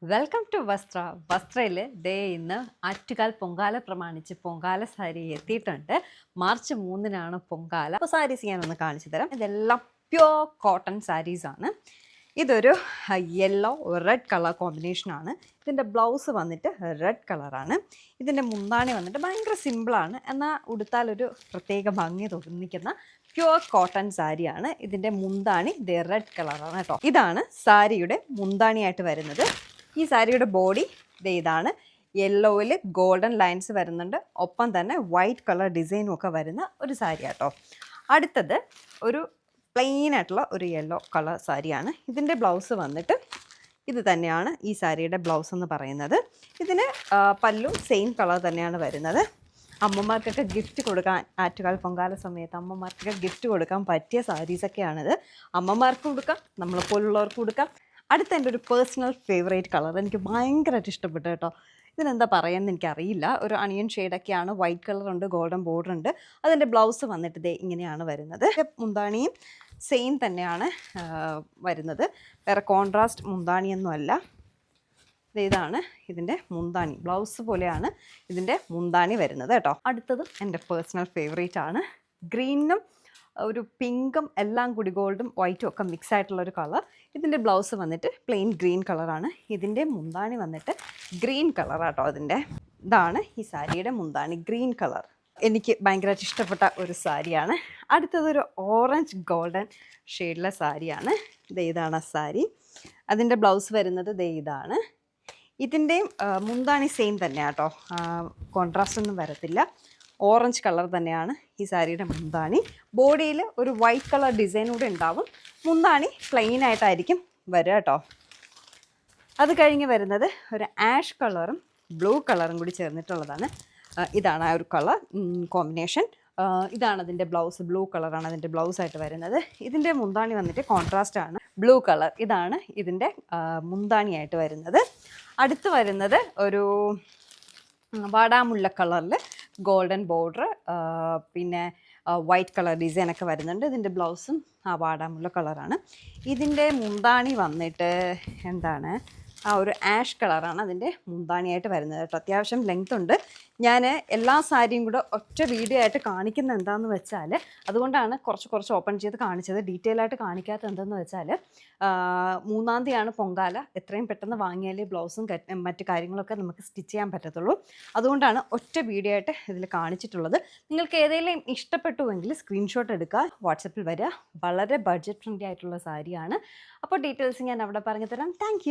Welcome to വസ്ത്ര. വസ്ത്രയിൽ ദേ ഇന്ന് ആറ്റുകാൽ പൊങ്കാല പ്രമാണിച്ച് പൊങ്കാല സാരി എത്തിയിട്ടുണ്ട്. മാർച്ച് 3-നാണ് പൊങ്കാല. അപ്പോൾ സാരീസ് ഞാനൊന്ന് കാണിച്ചു തരാം. ഇതെല്ലാം പ്യോർ കോട്ടൺ സാരീസാണ്. ഇതൊരു യെല്ലോ റെഡ് കളർ കോമ്പിനേഷനാണ്. ഇതിൻ്റെ ബ്ലൗസ് വന്നിട്ട് റെഡ് കളറാണ്. ഇതിൻ്റെ മുന്താണി വന്നിട്ട് ഭയങ്കര സിമ്പിളാണ്, എന്നാൽ ഉടുത്താലൊരു പ്രത്യേക ഭംഗി തോന്നിക്കുന്ന പ്യുവർ കോട്ടൺ സാരിയാണ്. ഇതിൻ്റെ മുന്താണി ഇത് റെഡ് കളറാണ് കേട്ടോ. ഇതാണ് സാരിയുടെ മുന്താണിയായിട്ട് വരുന്നത്. ഈ സാരിയുടെ ബോഡി ഇതാണ്. യെല്ലോയിൽ ഗോൾഡൻ ലൈൻസ് വരുന്നുണ്ട്, ഒപ്പം തന്നെ വൈറ്റ് കളർ ഡിസൈനും ഒക്കെ വരുന്ന ഒരു സാരി കേട്ടോ. അടുത്തത് ഒരു പ്ലെയിൻ ആയിട്ടുള്ള ഒരു യെല്ലോ കളർ സാരിയാണ്. ഇതിൻ്റെ ബ്ലൗസ് വന്നിട്ട് ഇത് തന്നെയാണ് ഈ സാരിയുടെ ബ്ലൗസ് എന്ന് പറയുന്നത്. ഇതിന് പല്ലും സെയിം കളർ തന്നെയാണ് വരുന്നത്. അമ്മമാർക്കൊക്കെ ഗിഫ്റ്റ് കൊടുക്കാൻ, ആറ്റുകാൽ പൊങ്കാല സമയത്ത് അമ്മമാർക്കൊക്കെ ഗിഫ്റ്റ് കൊടുക്കാൻ പറ്റിയ സാരീസൊക്കെയാണിത്. അമ്മമാർക്ക് കൊടുക്കാം, നമ്മളെപ്പോലുള്ളവർക്ക് കൊടുക്കാം. അടുത്ത എൻ്റെ ഒരു പേഴ്സണൽ ഫേവറേറ്റ് കളർ, എനിക്ക് ഭയങ്കരമായിട്ട് ഇഷ്ടപ്പെട്ടു കേട്ടോ. ഇതിനെന്താ പറയുകയെന്ന് എനിക്കറിയില്ല. ഒരു അണിയൻ ഷെയ്ഡൊക്കെയാണ്, വൈറ്റ് കളറുണ്ട്, ഗോൾഡൻ ബോർഡർ ഉണ്ട്. അതിൻ്റെ ബ്ലൗസ് വന്നിട്ട് ഇതേ ഇങ്ങനെയാണ് വരുന്നത്. മുന്താണിയും സെയിം തന്നെയാണ് വരുന്നത്, വേറെ കോൺട്രാസ്റ്റ് മുന്താണിയൊന്നും അല്ല. ഇതാണ് ഇതിൻ്റെ മുന്താണി, ബ്ലൗസ് പോലെയാണ് ഇതിൻ്റെ മുന്താണി വരുന്നത് കേട്ടോ. അടുത്തത് എൻ്റെ പേഴ്സണൽ ഫേവറേറ്റ് ആണ്. ഗ്രീനും ഒരു പിങ്കും എല്ലാം കൂടി ഗോൾഡും വൈറ്റും ഒക്കെ മിക്സ് ആയിട്ടുള്ളൊരു കളർ. ഇതിൻ്റെ ബ്ലൗസ് വന്നിട്ട് പ്ലെയിൻ ഗ്രീൻ കളറാണ്. ഇതിൻ്റെ മുന്താണി വന്നിട്ട് ഗ്രീൻ കളറാട്ടോ. ഇതാണ് ഈ സാരിയുടെ മുന്താണി, ഗ്രീൻ കളർ. എനിക്ക് ഭയങ്കരമായിട്ട് ഇഷ്ടപ്പെട്ട ഒരു സാരിയാണ്. അടുത്തതൊരു ഓറഞ്ച് ഗോൾഡൻ ഷെയ്ഡിലെ സാരിയാണ്. ഇതാണ് ആ സാരി. അതിൻ്റെ ബ്ലൗസ് വരുന്നത് ഇതാണ്. ഇതിൻ്റെയും മുന്താണി സെയിം തന്നെയാണ് കേട്ടോ, കോൺട്രാസ്റ്റ് ഒന്നും വരത്തില്ല. ഓറഞ്ച് കളർ തന്നെയാണ് ഈ സാരിയുടെ മുന്താണി. ബോഡിയിൽ ഒരു വൈറ്റ് കളർ ഡിസൈൻ കൂടെ ഉണ്ടാവും. മുന്താണി പ്ലെയിൻ ആയിട്ടായിരിക്കും വരിക കേട്ടോ. അത് കഴിഞ്ഞ് വരുന്നത് ഒരു ആഷ് കളറും ബ്ലൂ കളറും കൂടി ചേർന്നിട്ടുള്ളതാണ്. ഇതാണ് ആ ഒരു കളർ കോമ്പിനേഷൻ. ഇതാണ് അതിൻ്റെ ബ്ലൗസ്, ബ്ലൂ കളറാണ് അതിൻ്റെ ബ്ലൗസായിട്ട് വരുന്നത്. ഇതിൻ്റെ മുന്താണി വന്നിട്ട് കോൺട്രാസ്റ്റ് ആണ്, ബ്ലൂ കളർ. ഇതാണ് ഇതിൻ്റെ മുന്താണിയായിട്ട് വരുന്നത്. അടുത്ത് വരുന്നത് ഒരു വാടാമുല്ല കളറിൽ ഗോൾഡൻ ബോർഡർ, പിന്നെ വൈറ്റ് കളർ ഡിസൈനൊക്കെ വരുന്നുണ്ട്. ഇതിൻ്റെ ബ്ലൗസും ആ വാടാമുല്ല കളറാണ്. ഇതിൻ്റെ മുന്താണി വന്നിട്ട് എന്താണ്, ആ ഒരു ആഷ് കളറാണ് അതിൻ്റെ മുന്താണിയായിട്ട് വരുന്നത് കേട്ടോ. അത്യാവശ്യം ലെങ്ത് ഉണ്ട്. ഞാൻ എല്ലാ സാരിയും കൂടെ ഒറ്റ വീഡിയോ ആയിട്ട് കാണിക്കുന്നത് എന്താണെന്ന് വെച്ചാൽ, അതുകൊണ്ടാണ് കുറച്ച് ഓപ്പൺ ചെയ്ത് കാണിച്ചത്. ഡീറ്റെയിൽ ആയിട്ട് കാണിക്കാത്തത് എന്തെന്ന് വെച്ചാൽ, 3-ാം തീയതിയാണ് പൊങ്കാല. എത്രയും പെട്ടെന്ന് വാങ്ങിയാലേ ബ്ലൗസും മറ്റു കാര്യങ്ങളൊക്കെ നമുക്ക് സ്റ്റിച്ച് ചെയ്യാൻ പറ്റത്തുള്ളൂ. അതുകൊണ്ടാണ് ഒറ്റ വീഡിയോ ആയിട്ട് ഇതിൽ കാണിച്ചിട്ടുള്ളത്. നിങ്ങൾക്ക് ഏതെങ്കിലും ഇഷ്ടപ്പെട്ടുവെങ്കിൽ സ്ക്രീൻഷോട്ട് എടുക്കുക, വാട്സപ്പിൽ വരിക. വളരെ ബഡ്ജറ്റ് ഫ്രണ്ട്ലി ആയിട്ടുള്ള സാരിയാണ്. അപ്പോൾ ഡീറ്റെയിൽസ് ഞാൻ അവിടെ പറഞ്ഞു തരാം. താങ്ക്